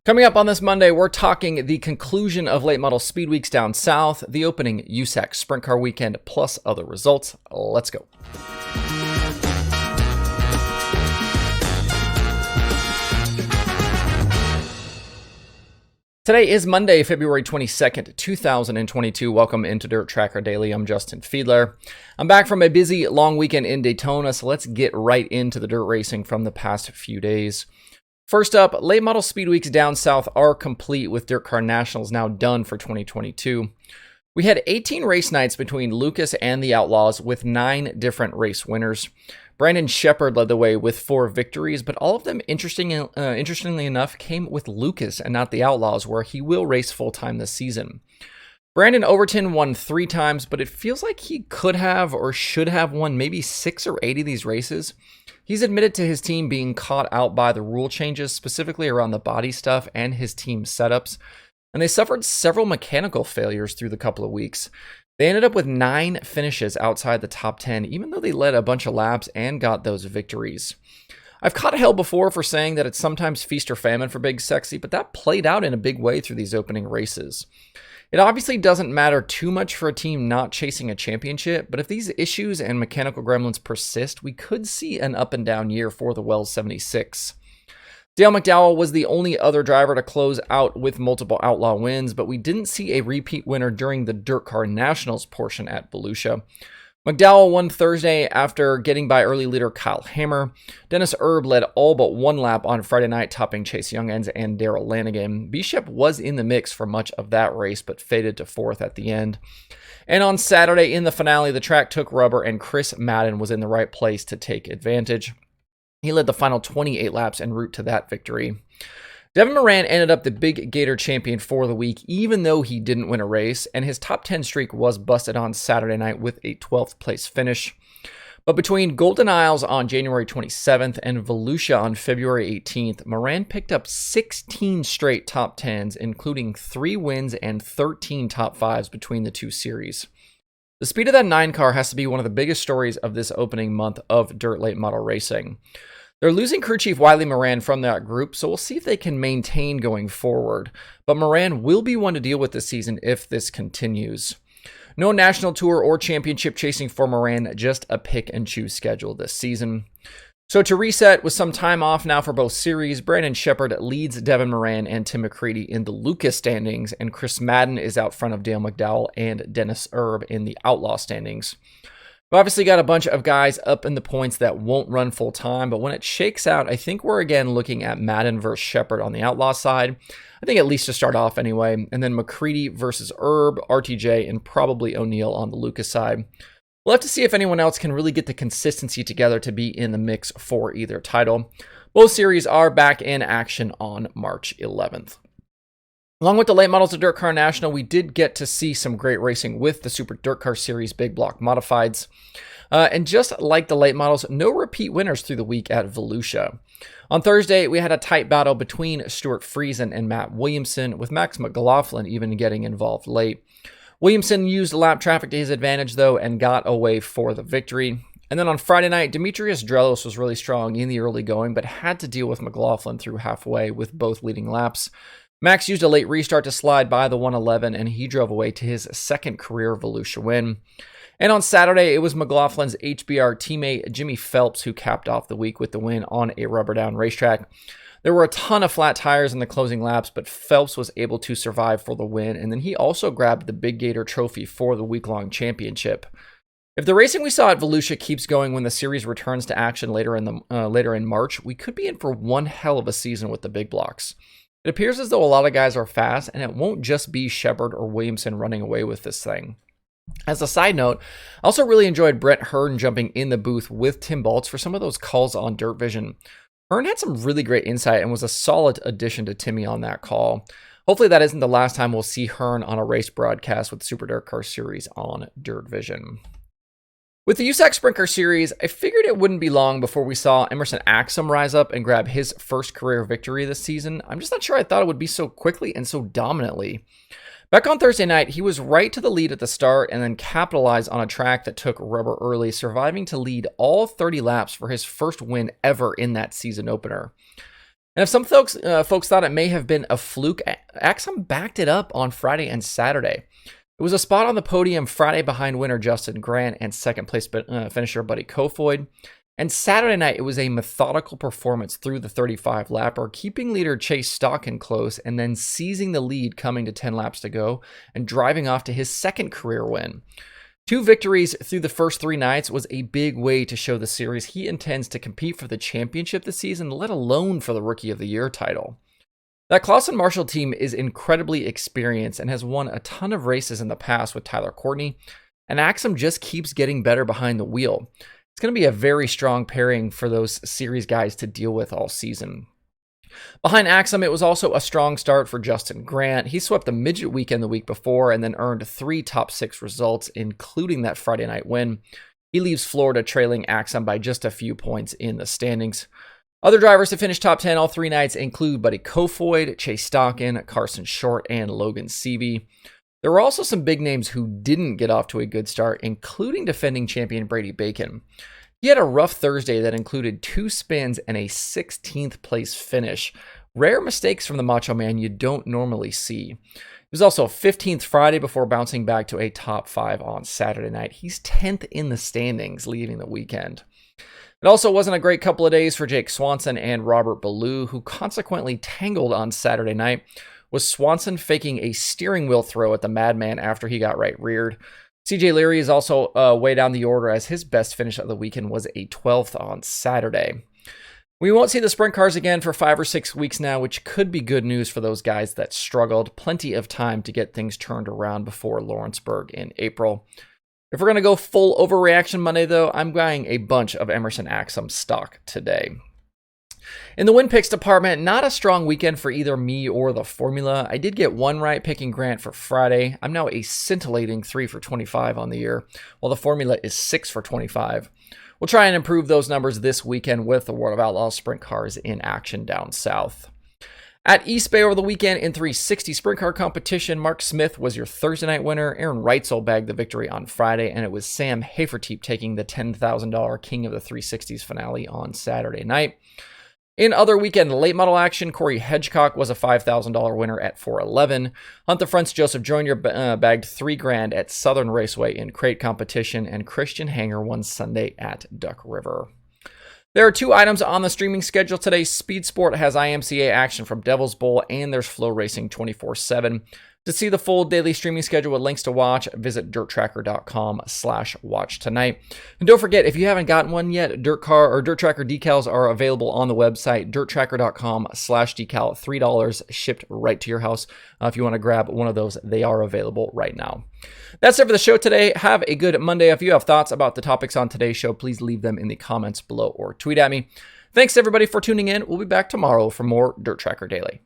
Coming up on this Monday, we're talking the conclusion of Late Model Speedweeks down south, the opening USAC Sprint Car Weekend, plus other results. Let's go. Today is Monday, February 22nd, 2022. Welcome into Dirt Tracker Daily. I'm Justin Fiedler. I'm back from a busy long weekend in Daytona, so let's get right into the dirt racing from the past few days. First up, Late Model Speedweeks down south are complete, with Dirt Car Nationals now done for 2022. We had 18 race nights between Lucas and the Outlaws, with 9 different race winners. Brandon Shepherd led the way with 4 victories, but all of them, interestingly enough, came with Lucas and not the Outlaws, where he will race full-time this season. Brandon Overton won 3 times, but it feels like he could have or should have won maybe 6 or 8 of these races. He's admitted to his team being caught out by the rule changes, specifically around the body stuff and his team setups, and they suffered several mechanical failures through the couple of weeks. They ended up with 9 finishes outside the top 10, even though they led a bunch of laps and got those victories. I've caught hell before for saying that it's sometimes feast or famine for Big Sexy, but that played out in a big way through these opening races. It obviously doesn't matter too much for a team not chasing a championship, but if these issues and mechanical gremlins persist, we could see an up and down year for the Wells 76. Dale Mcdowell was the only other driver to close out with multiple Outlaw wins, but we didn't see a repeat winner during the Dirt Car Nationals portion at Volusia. Mcdowell won Thursday after getting by early leader Kyle Hammer. Dennis Erb led all but 1 lap on Friday night, topping Chase Youngins and Darrell Lanigan. Bishop was in the mix for much of that race, but faded to 4th at the end. And on Saturday in the finale, the track took rubber and Chris Madden was in the right place to take advantage. He led the final 28 laps en route to that victory. Devin Moran ended up the Big Gator champion for the week, even though he didn't win a race, and his top 10 streak was busted on Saturday night with a 12th place finish. But between Golden Isles on January 27th and Volusia on February 18th, Moran picked up 16 straight top 10s, including 3 wins and 13 top 5s between the two series. The speed of that 9 car has to be one of the biggest stories of this opening month of dirt late model racing. They're losing crew chief Wiley Moran from that group, so we'll see if they can maintain going forward. But Moran will be one to deal with this season if this continues. No national tour or championship chasing for Moran, just a pick and choose schedule this season. So to reset, with some time off now for both series, Brandon Shepherd leads Devin Moran and Tim McCready in the Lucas standings, and Chris Madden is out front of Dale Mcdowell and Dennis Erb in the Outlaw standings. We've obviously got a bunch of guys up in the points that won't run full time, but when it shakes out, I think we're again looking at Madden versus Shepherd on the Outlaw side. I think at least to start off anyway, and then McCready versus Erb, RTJ, and probably O'Neill on the Lucas side. We'll have to see if anyone else can really get the consistency together to be in the mix for either title. Both series are back in action on March 11th. Along with the late models of Dirt Car National, we did get to see some great racing with the Super Dirt Car Series Big Block Modifieds. And just like the late models, no repeat winners through the week at Volusia. On Thursday, we had a tight battle between Stuart Friesen and Matt Williamson, with Max McLaughlin even getting involved late. Williamson used lap traffic to his advantage, though, and got away for the victory. And then on Friday night, Demetrius Drelos was really strong in the early going, but had to deal with McLaughlin through halfway with both leading laps. Max used a late restart to slide by the 111, and he drove away to his second career Volusia win. And on Saturday, it was McLaughlin's HBR teammate Jimmy Phelps who capped off the week with the win on a rubber down racetrack. There were a ton of flat tires in the closing laps, but Phelps was able to survive for the win, and then he also grabbed the Big Gator trophy for the week-long championship. If the racing we saw at Volusia keeps going when the series returns to action later in March, we could be in for one hell of a season with the big blocks. It appears as though a lot of guys are fast, and it won't just be Shepherd or Williamson running away with this thing. As a side note, I also really enjoyed Brent Hearn jumping in the booth with Tim Baltz for some of those calls on Dirt Vision. Hearn had some really great insight and was a solid addition to Timmy on that call. Hopefully that isn't the last time we'll see Hearn on a race broadcast with the Super Dirt Car Series on Dirt Vision. With the USAC Sprint Car Series, I figured it wouldn't be long before we saw Emerson Axsom rise up and grab his first career victory this season. I'm just not sure I thought it would be so quickly and so dominantly. Back on Thursday night, he was right to the lead at the start and then capitalized on a track that took rubber early, surviving to lead all 30 laps for his first win ever in that season opener. And if some folks thought it may have been a fluke, Axsom backed it up on Friday and Saturday. It was a spot on the podium Friday behind winner Justin Grant and second place finisher Buddy Kofoid. And Saturday night, it was a methodical performance through the 35-lapper, keeping leader Chase Stockin close and then seizing the lead coming to 10 laps to go and driving off to his second career win. 2 victories through the first 3 nights was a big way to show the series he intends to compete for the championship this season, let alone for the Rookie of the Year title. That Clausen Marshall team is incredibly experienced and has won a ton of races in the past with Tyler Courtney, and Axsom just keeps getting better behind the wheel. It's going to be a very strong pairing for those series guys to deal with all season. Behind Axsom, it was also a strong start for Justin Grant. He swept the midget weekend the week before and then earned 3 top 6 results, including that Friday night win. He leaves Florida trailing Axsom by just a few points in the standings. Other drivers to finish top 10 all 3 nights include Buddy Kofoid, Chase Stockin, Carson Short, and Logan Seavey. There were also some big names who didn't get off to a good start, including defending champion Brady Bacon. He had a rough Thursday that included 2 spins and a 16th place finish. Rare mistakes from the Macho Man you don't normally see. It was also a 15th Friday before bouncing back to a top 5 on Saturday night. He's 10th in the standings leaving the weekend. It also wasn't a great couple of days for Jake Swanson and Robert Ballou, who consequently tangled on Saturday night, with Swanson faking a steering wheel throw at the Madman after he got right-reared. CJ Leary is also way down the order as his best finish of the weekend was a 12th on Saturday. We won't see the sprint cars again for 5 or 6 weeks now, which could be good news for those guys that struggled. Plenty of time to get things turned around before Lawrenceburg in April. If we're going to go full overreaction Monday, though, I'm buying a bunch of Emerson Axsom stock today. In the win picks department, not a strong weekend for either me or the formula. I did get 1 right picking Grant for Friday. I'm now a scintillating 3 for 25 on the year, while the formula is 6 for 25. We'll try and improve those numbers this weekend with the World of Outlaws sprint cars in action down south. At East Bay over the weekend in 360 sprint car competition, Mark Smith was your Thursday night winner. Aaron Reitzel bagged the victory on Friday, and it was Sam Haferteep taking the $10,000 King of the 360s finale on Saturday night. In other weekend late model action, Corey Hedgecock was a $5,000 winner at 411. Hunt the Front's Joseph Jr. bagged $3,000 at Southern Raceway in crate competition, and Christian Hanger won Sunday at Duck River. There are 2 items on the streaming schedule today. Speed Sport has IMCA action from Devil's Bowl, and there's Flow Racing 24/7. To see the full daily streaming schedule with links to watch, visit dirttracker.com/watch tonight. And don't forget, if you haven't gotten one yet, Dirt Tracker decals are available on the website, dirttracker.com/decal, $3 shipped right to your house. If you want to grab one of those, they are available right now. That's it for the show today. Have a good Monday. If you have thoughts about the topics on today's show, please leave them in the comments below or tweet at me. Thanks everybody for tuning in. We'll be back tomorrow for more Dirt Tracker Daily.